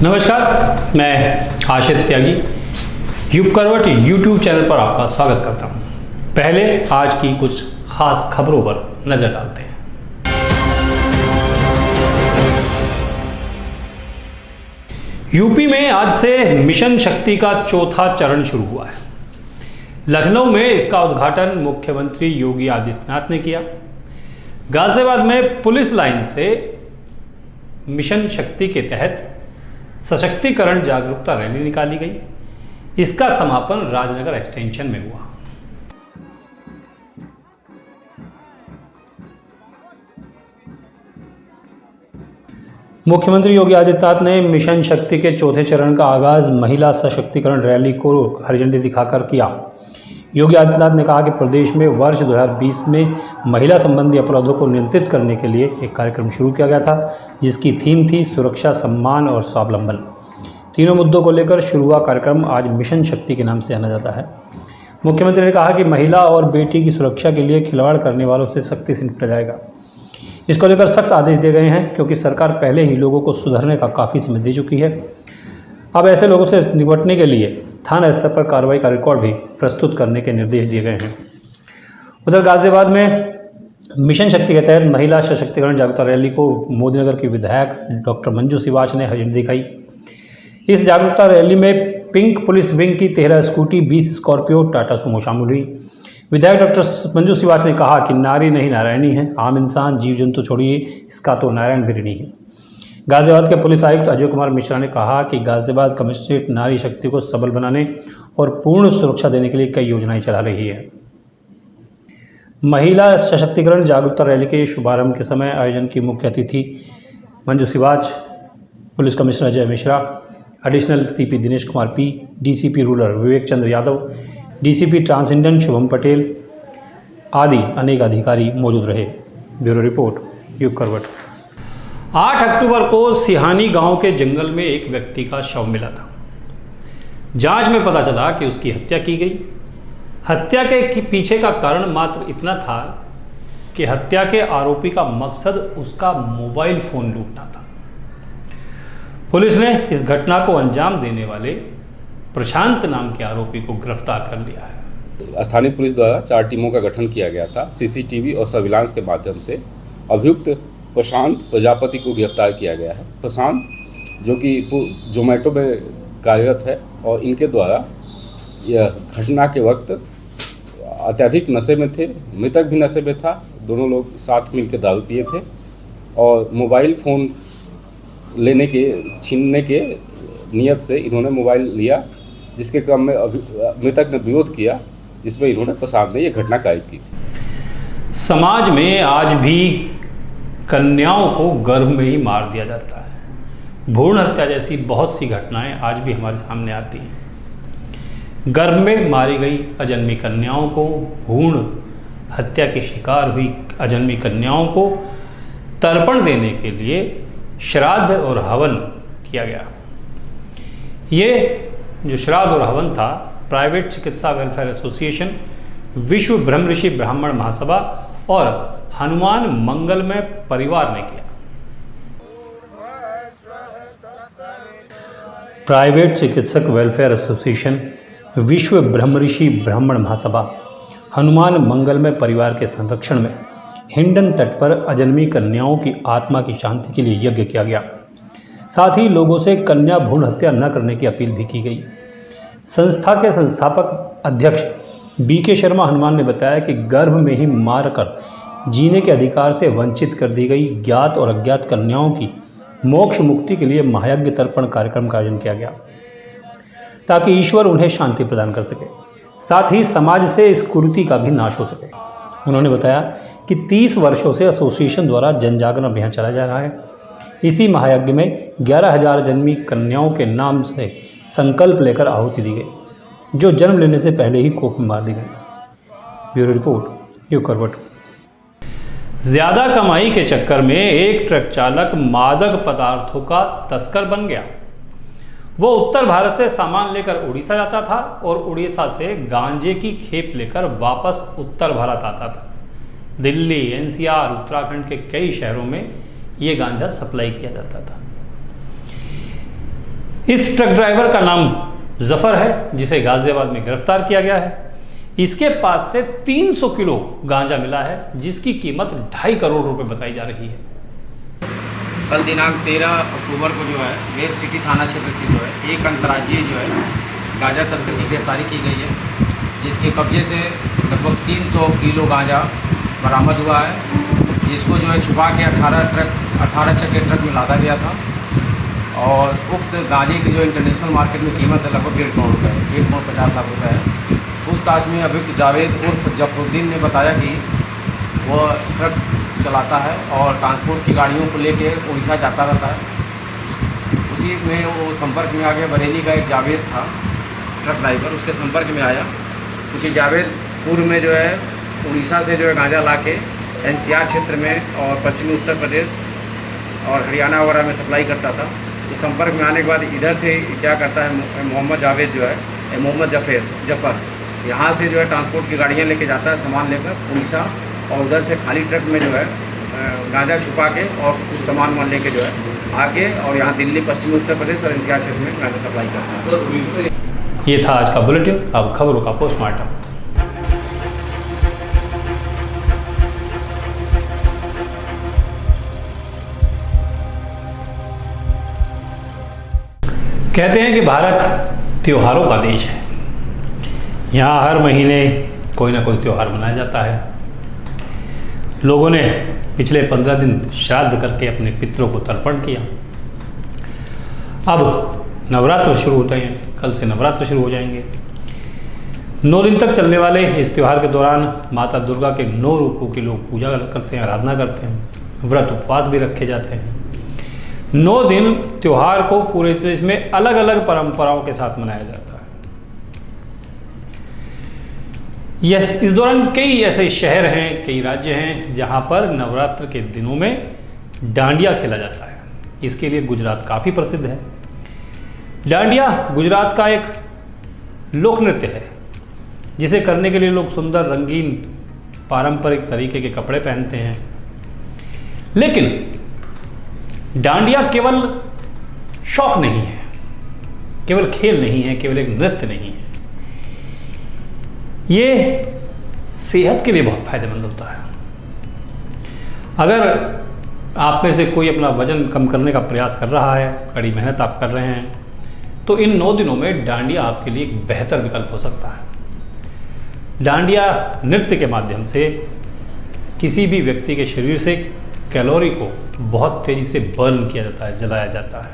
नमस्कार, मैं आशित त्यागी युग करवट यूट्यूब चैनल पर आपका स्वागत करता हूं। पहले आज की कुछ खास खबरों पर नजर डालते हैं। यूपी में आज से मिशन शक्ति का चौथा चरण शुरू हुआ है। लखनऊ में इसका उद्घाटन मुख्यमंत्री योगी आदित्यनाथ ने किया। गाजियाबाद में पुलिस लाइन से मिशन शक्ति के तहत सशक्तिकरण जागरूकता रैली निकाली गई। इसका समापन राजनगर एक्सटेंशन में हुआ। मुख्यमंत्री योगी आदित्यनाथ ने मिशन शक्ति के चौथे चरण का आगाज महिला सशक्तिकरण रैली को हरी झंडी दिखाकर किया। योगी आदित्यनाथ ने कहा कि प्रदेश में वर्ष 2020 में महिला संबंधी अपराधों को नियंत्रित करने के लिए एक कार्यक्रम शुरू किया गया था, जिसकी थीम थी सुरक्षा, सम्मान और स्वावलंबन। तीनों मुद्दों को लेकर शुरू हुआ कार्यक्रम आज मिशन शक्ति के नाम से जाना जाता है। मुख्यमंत्री ने कहा कि महिला और बेटी की सुरक्षा के लिए खिलवाड़ करने वालों से सख्ती से निपटा जाएगा। इसको लेकर सख्त आदेश दिए गए हैं, क्योंकि सरकार पहले ही लोगों को सुधरने का काफ़ी समय दे चुकी है। अब ऐसे लोगों से निपटने के लिए थाना स्तर पर कार्रवाई का रिकॉर्ड भी प्रस्तुत करने के निर्देश दिए गए हैं। उधर गाजियाबाद में मिशन शक्ति के तहत महिला सशक्तिकरण जागरूकता रैली को मोदीनगर की विधायक डॉक्टर मंजू सिवाच ने हरी झंडी दिखाई। इस जागरूकता रैली में पिंक पुलिस विंग की 13 स्कूटी, 20 स्कॉर्पियो, टाटा सुमो शामिल हुई। विधायक डॉक्टर मंजू सिवाच ने कहा कि नारी नहीं नारायणी है, आम इंसान, जीव जंतु छोड़िए, इसका तो नारायण भी ऋणी है। गाजियाबाद के पुलिस आयुक्त अजय कुमार मिश्रा ने कहा कि गाजियाबाद कमिश्नरेट नारी शक्ति को सबल बनाने और पूर्ण सुरक्षा देने के लिए कई योजनाएं चला रही है। महिला सशक्तिकरण जागरूकता रैली के शुभारंभ के समय आयोजन की मुख्य अतिथि Manju Siwach, police commissioner Ajay Mishra, additional CP Dinesh Kumar P, DCP rural Vivek Chandra Yadav, DCP transgender Shubham Patel आदि अनेक अधिकारी मौजूद रहे। ब्यूरो रिपोर्ट, युग करवट। 8 अक्टूबर को सिहानी गांव के जंगल में एक व्यक्ति का शव मिला था। जांच में पता चला कि उसकी हत्या की गई। हत्या के पीछे का कारण मात्र इतना था कि हत्या के आरोपी का मकसद उसका मोबाइल फोन लूटना था। पुलिस ने इस घटना को अंजाम देने वाले प्रशांत नाम के आरोपी को गिरफ्तार कर लिया है। स्थानीय पुलिस द्वारा 4 टीमों का गठन किया गया था। सीसीटीवी और सर्विलांस के माध्यम से अभियुक्त प्रशांत प्रजापति को गिरफ्तार किया गया है। प्रशांत जो कि जोमेटो में कार्यरत है और इनके द्वारा यह घटना के वक्त अत्यधिक नशे में थे, मृतक भी नशे में था। दोनों लोग साथ मिलकर दारू पिए थे और मोबाइल फ़ोन छीनने के नियत से इन्होंने मोबाइल लिया, जिसके क्रम में मृतक ने विरोध किया, जिसमें इन्होंने प्रशांत ने यह घटना कायद की। समाज में आज भी कन्याओं को गर्भ में ही मार दिया जाता है। भ्रूण हत्या जैसी बहुत सी घटनाएं आज भी हमारे सामने आती हैं। गर्भ में मारी गई अजन्मी कन्याओं को, भ्रूण हत्या की शिकार हुई अजन्मी कन्याओं को तर्पण देने के लिए श्राद्ध और हवन किया गया। ये जो श्राद्ध और हवन था, प्राइवेट चिकित्सा वेलफेयर एसोसिएशन, विश्व ब्रह्मऋषि ब्राह्मण महासभा और हनुमान मंगलमय परिवार ने किया। प्राइवेट चिकित्सक वेलफेयर एसोसिएशन, विश्व ब्रह्मऋषि ब्राह्मण महासभा, हनुमान मंगलमय परिवार के संरक्षण में हिंडन तट पर अजन्मी कन्याओं की आत्मा की शांति के लिए यज्ञ किया गया। साथ ही लोगों से कन्या भ्रूण हत्या न करने की अपील भी की गई। संस्था के संस्थापक अध्यक्ष बीके शर्मा हनुमान ने बताया कि गर्भ में ही मारकर जीने के अधिकार से वंचित कर दी गई ज्ञात और अज्ञात कन्याओं की मोक्ष मुक्ति के लिए महायज्ञ तर्पण कार्यक्रम का आयोजन किया गया, ताकि ईश्वर उन्हें शांति प्रदान कर सके, साथ ही समाज से इस कुरीति का भी नाश हो सके। उन्होंने बताया कि 30 वर्षों से एसोसिएशन द्वारा जन जागरण अभियान चलाया जा रहा है। इसी महायज्ञ में 11,000 जन्मी कन्याओं के नाम से संकल्प लेकर आहुति दी गई, जो जन्म लेने से पहले ही कोख में मार दी गई। ब्यूरो रिपोर्ट, युग करवट। ज्यादा कमाई के चक्कर में एक ट्रक चालक मादक पदार्थों का तस्कर बन गया। वो उत्तर भारत से सामान लेकर उड़ीसा जाता था और उड़ीसा से गांजे की खेप लेकर वापस उत्तर भारत आता था। दिल्ली, एनसीआर, उत्तराखंड के कई शहरों में ये गांजा सप्लाई किया जाता था। इस ट्रक ड्राइवर का नाम जफर है, जिसे गाजियाबाद में गिरफ्तार किया गया है। इसके पास से 300 किलो गांजा मिला है, जिसकी कीमत 2.5 करोड़ रुपए बताई जा रही है। कल दिनांक 13 अक्टूबर को जो है वेब सिटी थाना क्षेत्र से जो है एक अंतर्राज्यीय जो है गांजा तस्कर की गिरफ्तारी की गई है, जिसके कब्जे से लगभग 300 किलो गांजा बरामद हुआ है, जिसको जो है छुपा के 18 चक्के ट्रक में लादा गया था। और उक्त गांजे की जो इंटरनेशनल मार्केट में कीमत है लगभग 1.5 करोड़ रुपये, 1.50 लाख रुपये है। पूछताछ में अभियुक्त जावेद उर्फ जफरुद्दीन ने बताया कि वह ट्रक चलाता है और ट्रांसपोर्ट की गाड़ियों को लेके उड़ीसा जाता रहता है। उसी में वो संपर्क में आ गया, बरेली का एक जावेद था ट्रक ड्राइवर, उसके संपर्क में आया, क्योंकि जावेद पूर्व में जो है उड़ीसा से जो है गांजा ला के NCR क्षेत्र में और पश्चिमी उत्तर प्रदेश और हरियाणा वगैरह में सप्लाई करता था। तो संपर्क में आने के बाद इधर से क्या करता है मोहम्मद जावेद जो है मोहम्मद जफर यहाँ से जो है ट्रांसपोर्ट की गाड़ियाँ लेके जाता है सामान लेकर उड़ीसा, और उधर से खाली ट्रक में जो है गांजा छुपा के और कुछ सामान वान लेके जो है आके और यहाँ दिल्ली, पश्चिमी उत्तर प्रदेश और NCR क्षेत्र में गांजा सप्लाई करता है। ये था आज का बुलेटिन। अब खबरों का पोस्टमार्टम। कहते हैं कि भारत त्योहारों का देश है। यहाँ हर महीने कोई ना कोई त्यौहार मनाया जाता है। लोगों ने पिछले 15 दिन श्राद्ध करके अपने पितरों को तर्पण किया। अब नवरात्र शुरू होते हैं, कल से नवरात्र शुरू हो जाएंगे। 9 दिन तक चलने वाले इस त्यौहार के दौरान माता दुर्गा के 9 रूपों की लोग पूजा करते हैं, आराधना करते हैं, व्रत उपवास भी रखे जाते हैं। 9 दिन त्यौहार को पूरे देश में अलग अलग परंपराओं के साथ मनाया जाता है। इस दौरान कई ऐसे शहर हैं, कई राज्य हैं जहां पर नवरात्र के दिनों में डांडिया खेला जाता है। इसके लिए गुजरात काफ़ी प्रसिद्ध है। डांडिया गुजरात का एक लोक नृत्य है, जिसे करने के लिए लोग सुंदर रंगीन पारंपरिक तरीके के कपड़े पहनते हैं। लेकिन डांडिया केवल शौक नहीं है, केवल खेल नहीं है, केवल एक नृत्य नहीं है। ये सेहत के लिए बहुत फायदेमंद होता है। अगर आप में से कोई अपना वजन कम करने का प्रयास कर रहा है, कड़ी मेहनत आप कर रहे हैं, तो इन 9 दिनों में डांडिया आपके लिए एक बेहतर विकल्प हो सकता है। डांडिया नृत्य के माध्यम से किसी भी व्यक्ति के शरीर से कैलोरी को बहुत तेज़ी से बर्न किया जाता है, जलाया जाता है।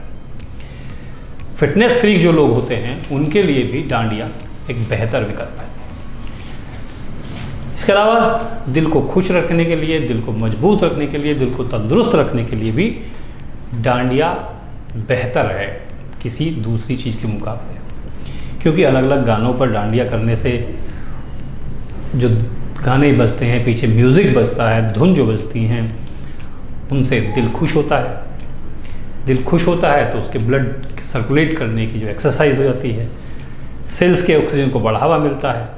फिटनेस फ्रीक जो लोग होते हैं उनके लिए भी डांडिया एक बेहतर विकल्प है। इसके अलावा दिल को खुश रखने के लिए, दिल को मजबूत रखने के लिए, दिल को तंदुरुस्त रखने के लिए भी डांडिया बेहतर है किसी दूसरी चीज़ के मुकाबले, क्योंकि अलग अलग गानों पर डांडिया करने से जो गाने बजते हैं, पीछे म्यूज़िक बजता है, धुन जो बजती हैं, उनसे दिल खुश होता है। दिल खुश होता है तो उसके ब्लड सर्कुलेट करने की जो एक्सरसाइज हो जाती है, सेल्स के ऑक्सीजन को बढ़ावा मिलता है।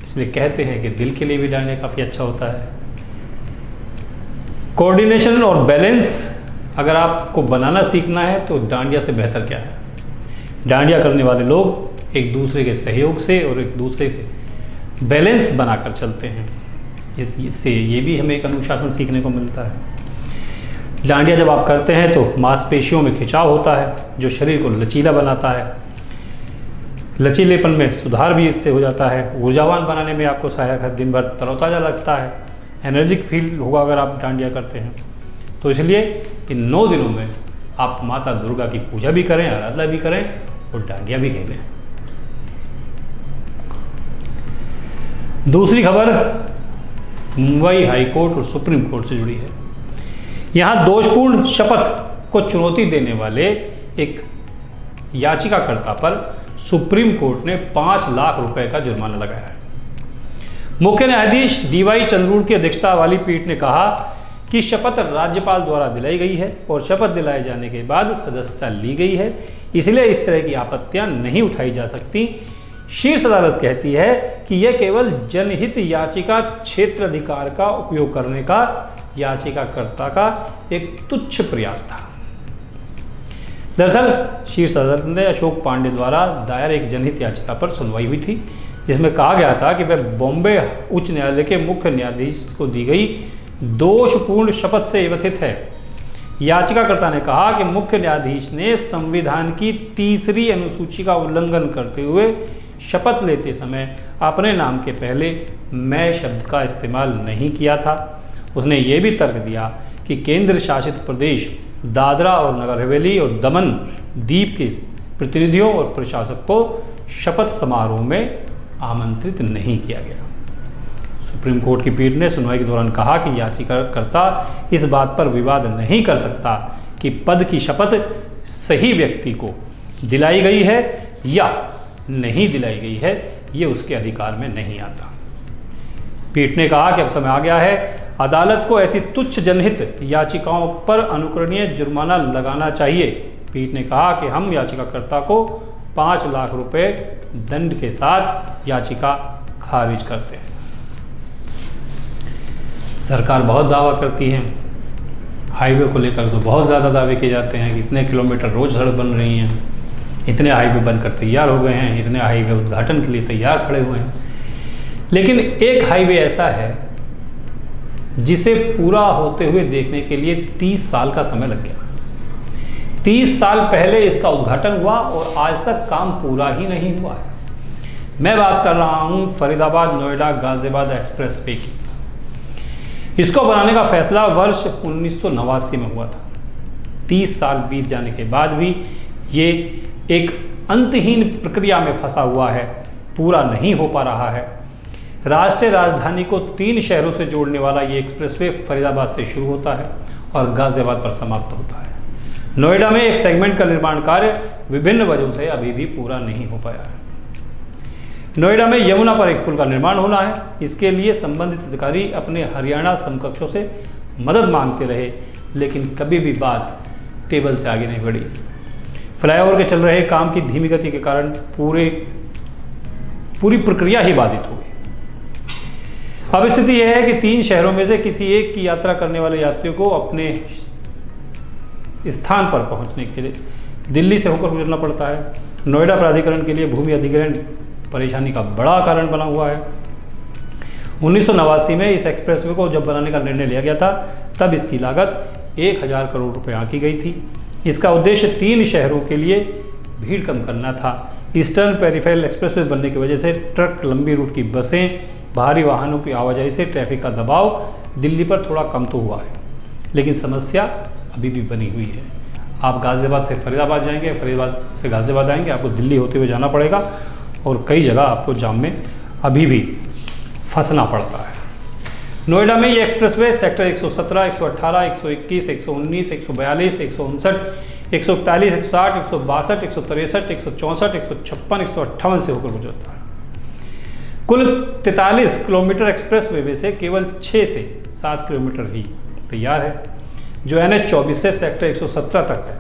इसलिए कहते हैं कि दिल के लिए भी डांडिया काफ़ी अच्छा होता है। कोऑर्डिनेशन और बैलेंस अगर आपको बनाना सीखना है तो डांडिया से बेहतर क्या है। डांडिया करने वाले लोग एक दूसरे के सहयोग से और एक दूसरे से बैलेंस बनाकर चलते हैं। इससे ये भी हमें एक अनुशासन सीखने को मिलता है। डांडिया जब आप करते हैं तो मांसपेशियों में खिंचाव होता है, जो शरीर को लचीला बनाता है। लचीलेपन में सुधार भी इससे हो जाता है। ऊर्जावान बनाने में आपको सहायक है, दिन भर तरोताज़ा लगता है, एनर्जिक फील होगा अगर आप डांडिया करते हैं। तो इसलिए इन 9 दिनों में आप माता दुर्गा की पूजा भी करें, आराधना भी करें और डांडिया भी खेलें। दूसरी खबर मुंबई हाई कोर्ट और सुप्रीम कोर्ट से जुड़ी है। यहाँ दोषपूर्ण शपथ को चुनौती देने वाले एक याचिकाकर्ता पर सुप्रीम कोर्ट ने 5 लाख रुपए का जुर्माना लगाया है। मुख्य न्यायाधीश DY चंद्रूड़ की अध्यक्षता वाली पीठ ने कहा कि शपथ राज्यपाल द्वारा दिलाई गई है और शपथ दिलाए जाने के बाद सदस्यता ली गई है, इसलिए इस तरह की आपत्तियां नहीं उठाई जा सकती। शीर्ष अदालत कहती है कि यह केवल जनहित याचिका क्षेत्राधिकार का उपयोग करने का याचिकाकर्ता का एक तुच्छ प्रयास था। दरअसल शीर्ष अदालत में अशोक पांडे द्वारा दायर एक जनहित याचिका पर सुनवाई हुई थी, जिसमें कहा गया था कि वह बॉम्बे उच्च न्यायालय के मुख्य न्यायाधीश को दी गई दोषपूर्ण शपथ से व्यथित है। याचिकाकर्ता ने कहा कि मुख्य न्यायाधीश ने संविधान की 3री अनुसूची का उल्लंघन करते हुए शपथ लेते समय अपने नाम के पहले मैं शब्द का इस्तेमाल नहीं किया था। उसने ये भी तर्क दिया कि केंद्र शासित प्रदेश दादरा और नगर हवेली और दमन द्वीप के प्रतिनिधियों और प्रशासक को शपथ समारोह में आमंत्रित नहीं किया गया। सुप्रीम कोर्ट की पीठ ने सुनवाई के दौरान कहा कि याचिकाकर्ता इस बात पर विवाद नहीं कर सकता कि पद की शपथ सही व्यक्ति को दिलाई गई है या नहीं दिलाई गई है, ये उसके अधिकार में नहीं आता। पीठ ने कहा कि अब समय आ गया है अदालत को ऐसी तुच्छ जनहित याचिकाओं पर अनुकरणीय जुर्माना लगाना चाहिए। पीठ ने कहा कि हम याचिकाकर्ता को 5 लाख रुपए दंड के साथ याचिका खारिज करते हैं। सरकार बहुत दावा करती है, हाईवे को लेकर तो बहुत ज़्यादा दावे किए जाते हैं कि इतने किलोमीटर रोज सड़क बन रही हैं, इतने हाईवे बनकर तैयार हो गए हैं, इतने हाईवे उद्घाटन के लिए तैयार खड़े हुए हैं। लेकिन एक हाईवे ऐसा है जिसे पूरा होते हुए देखने के लिए 30 साल का समय लग गया। 30 साल पहले इसका उद्घाटन हुआ और आज तक काम पूरा ही नहीं हुआ है। मैं बात कर रहा हूँ फरीदाबाद नोएडा गाजियाबाद एक्सप्रेस वे की। इसको बनाने का फैसला वर्ष 1989 में हुआ था। 30 साल बीत जाने के बाद भी ये एक अंतहीन प्रक्रिया में फंसा हुआ है, पूरा नहीं हो पा रहा है। राष्ट्रीय राजधानी को 3 शहरों से जोड़ने वाला ये एक्सप्रेसवे फरीदाबाद से शुरू होता है और गाजियाबाद पर समाप्त होता है। नोएडा में एक सेगमेंट का निर्माण कार्य विभिन्न वजहों से अभी भी पूरा नहीं हो पाया है। नोएडा में यमुना पर एक पुल का निर्माण होना है। इसके लिए संबंधित अधिकारी अपने हरियाणा समकक्षों से मदद मांगते रहे, लेकिन कभी भी बात टेबल से आगे नहीं बढ़ी। फ्लाईओवर के चल रहे काम की धीमी गति के कारण पूरी प्रक्रिया ही बाधित हो गई। अब स्थिति यह है कि 3 शहरों में से किसी एक की यात्रा करने वाले यात्रियों को अपने स्थान पर पहुंचने के लिए दिल्ली से होकर गुजरना पड़ता है। नोएडा प्राधिकरण के लिए भूमि अधिग्रहण परेशानी का बड़ा कारण बना हुआ है। 1989 में इस एक्सप्रेसवे को जब बनाने का निर्णय लिया गया था, तब इसकी लागत 1000 करोड़ रुपए आंकी गई थी। इसका उद्देश्य 3 शहरों के लिए भीड़ कम करना था। ईस्टर्न पेरिफेरल एक्सप्रेसवे बनने की वजह से ट्रक, लंबी रूट की बसें, भारी वाहनों की आवाजाही से ट्रैफिक का दबाव दिल्ली पर थोड़ा कम तो हुआ है, लेकिन समस्या अभी भी बनी हुई है। आप गाजियाबाद से फरीदाबाद जाएंगे, फरीदाबाद से गाजियाबाद आएंगे, आपको दिल्ली होते हुए जाना पड़ेगा और कई जगह आपको जाम में अभी भी फंसना पड़ता है। नोएडा में ये एक्सप्रेसवे सेक्टर 117, 118, 121, 119, 142, 159, 141, 160, 162, 163, 164, 156, 158 से होकर गुजरता है। कुल 43 किलोमीटर एक्सप्रेसवे में से केवल 6 से 7 किलोमीटर ही तैयार है, जो NH 24 से सेक्टर 117 तक है।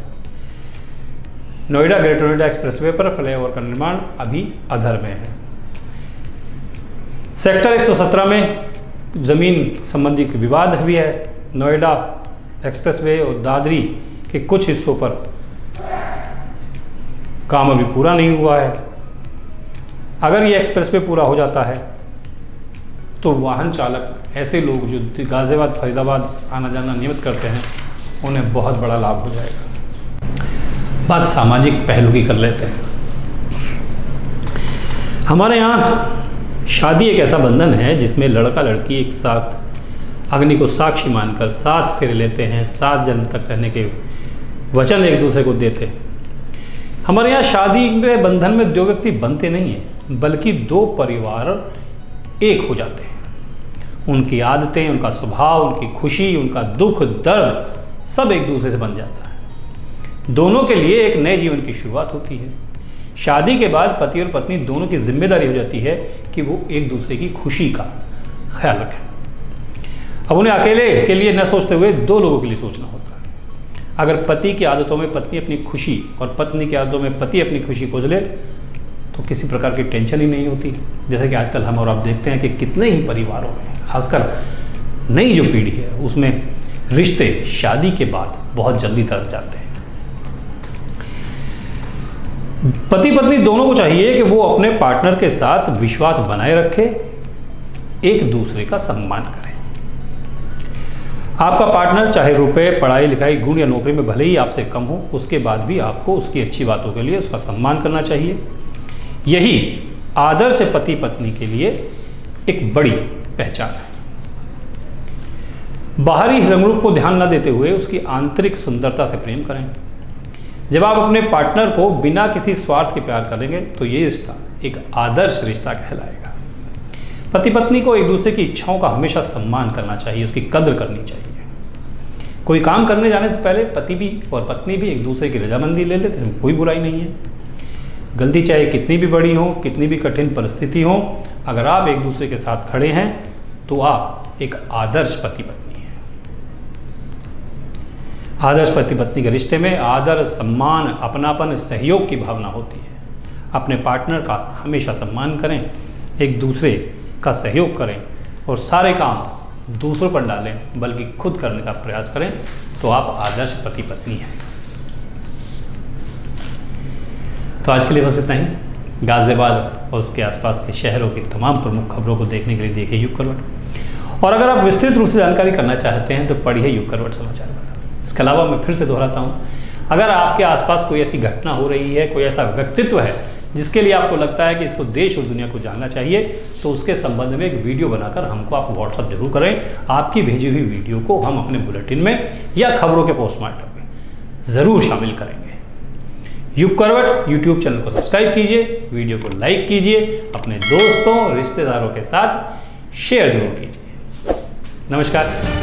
नोएडा ग्रेटर नोएडा एक्सप्रेसवे पर फ्लाईओवर का निर्माण अभी अधर में है। सेक्टर 117 में जमीन संबंधी विवाद भी है। नोएडा एक्सप्रेसवे और दादरी के कुछ हिस्सों पर काम अभी पूरा नहीं हुआ है। अगर ये एक्सप्रेसवे पूरा हो जाता है तो वाहन चालक, ऐसे लोग जो गाजियाबाद फरीदाबाद आना जाना नियमित करते हैं, उन्हें बहुत बड़ा लाभ हो जाएगा। बात सामाजिक पहलू की कर लेते हैं। हमारे यहाँ शादी एक ऐसा बंधन है जिसमें लड़का लड़की एक साथ अग्नि को साक्षी मानकर 7 फेरे लेते हैं, 7 जन्म तक रहने के वचन एक दूसरे को देते हैं। हमारे यहाँ शादी के बंधन में 2 व्यक्ति बनते नहीं हैं, बल्कि 2 परिवार एक हो जाते हैं। उनकी आदतें, उनका स्वभाव, उनकी खुशी, उनका दुख, दर्द सब एक दूसरे से बन जाता है। दोनों के लिए एक नए जीवन की शुरुआत होती है। शादी के बाद पति और पत्नी दोनों की जिम्मेदारी हो जाती है कि वो एक दूसरे की खुशी का ख्याल रखें। अब उन्हें अकेले के लिए न सोचते हुए 2 लोगों के लिए सोचना होता है। अगर पति की आदतों में पत्नी अपनी खुशी और पत्नी की आदतों में पति अपनी खुशी खोज ले तो किसी प्रकार की टेंशन ही नहीं होती। जैसे कि आजकल हम और आप देखते हैं कि कितने ही परिवारों में, खासकर नई जो पीढ़ी है, उसमें रिश्ते शादी के बाद बहुत जल्दी तरक जाते हैं। पति पत्नी दोनों को चाहिए कि वो अपने पार्टनर के साथ विश्वास बनाए रखे, एक दूसरे का सम्मान करें। आपका पार्टनर चाहे रुपए, पढ़ाई लिखाई, गुण या नौकरी में भले ही आपसे कम हो, उसके बाद भी आपको उसकी अच्छी बातों के लिए उसका सम्मान करना चाहिए। यही आदर्श पति पत्नी के लिए एक बड़ी पहचान है। बाहरी रंग रूप को ध्यान न देते हुए उसकी आंतरिक सुंदरता से प्रेम करें। जब आप अपने पार्टनर को बिना किसी स्वार्थ के प्यार करेंगे तो ये रिश्ता एक आदर्श रिश्ता कहलाएगा। पति पत्नी को एक दूसरे की इच्छाओं का हमेशा सम्मान करना चाहिए, उसकी कद्र करनी चाहिए। कोई काम करने जाने से पहले पति भी और पत्नी भी एक दूसरे की रजामंदी ले लेते हैं, कोई बुराई नहीं है। गलती चाहे कितनी भी बड़ी हो, कितनी भी कठिन परिस्थिति हो, अगर आप एक दूसरे के साथ खड़े हैं तो आप एक आदर्श पति पत्नी हैं। आदर्श पति पत्नी के रिश्ते में आदर, सम्मान, अपनापन, सहयोग की भावना होती है। अपने पार्टनर का हमेशा सम्मान करें, एक दूसरे का सहयोग करें और सारे काम दूसरों पर डालें बल्कि खुद करने का प्रयास करें, तो आप आदर्श पति पत्नी हैं। तो आज के लिए बस इतना ही। गाजियाबाद और उसके आसपास के शहरों की तमाम प्रमुख खबरों को देखने के लिए देखिए युग करवट। और अगर आप विस्तृत रूप से जानकारी करना चाहते हैं तो पढ़िए युग करवट समाचार पत्र। इसके अलावा मैं फिर से दोहराता हूँ, अगर आपके आसपास कोई ऐसी घटना हो रही है, कोई ऐसा व्यक्तित्व है जिसके लिए आपको लगता है कि इसको देश और दुनिया को जानना चाहिए, तो उसके संबंध में एक वीडियो बनाकर हमको आप व्हाट्सअप जरूर करें। आपकी भेजी हुई वीडियो को हम अपने बुलेटिन में या खबरों के पोस्टमार्टम में ज़रूर शामिल करेंगे। युग करवट यूट्यूब चैनल को सब्सक्राइब कीजिए, वीडियो को लाइक कीजिए, अपने दोस्तों रिश्तेदारों के साथ शेयर जरूर कीजिए। नमस्कार।